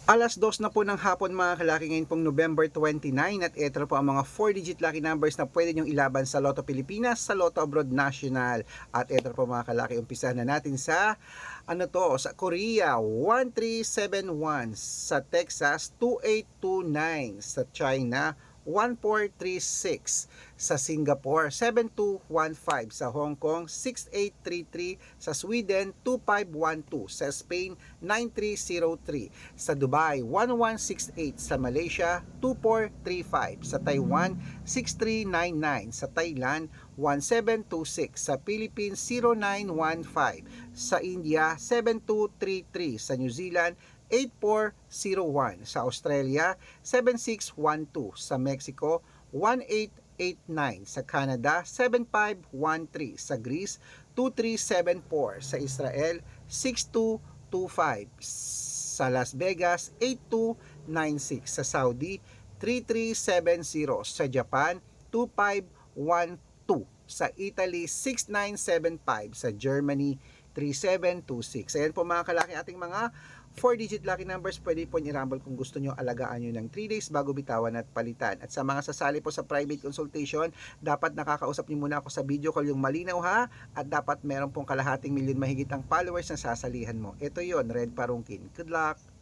2:00 na po ng hapon mga kalaki, ngayon pong November 29, at ito po ang mga 4-digit lucky numbers na pwede nyong ilaban sa Lotto Pilipinas, sa Lotto Abroad National. At ito po mga kalaki, umpisahan na natin sa sa Korea 1371, sa Texas 2829, sa China 1436, sa Singapore 7215, sa Hong Kong 6833, sa Sweden 2512, sa Spain 9303, sa Dubai 1168, sa Malaysia 2435, sa Taiwan 6399, sa Thailand 1726, sa Philippines 0915, sa India 7233, sa New Zealand 8401, sa Australia 7612, sa Mexico 1889, sa Canada 7513, sa Greece 2374, sa Israel 6225, sa Las Vegas 8296, sa Saudi 3370, sa Japan 2512, sa Italy 6975, sa Germany 3726. Ayan po mga kalaki, ating mga 4-digit lucky numbers. Pwede po i-rumble kung gusto nyo, alagaan nyo ng 3 days bago bitawan at palitan. At sa mga sasali po sa private consultation, dapat nakakausap nyo muna ako sa video call, yung malinaw ha, at dapat meron pong kalahating milyon mahigit ang followers na sasalihan mo. Ito yon, Red Parungkin. Good luck!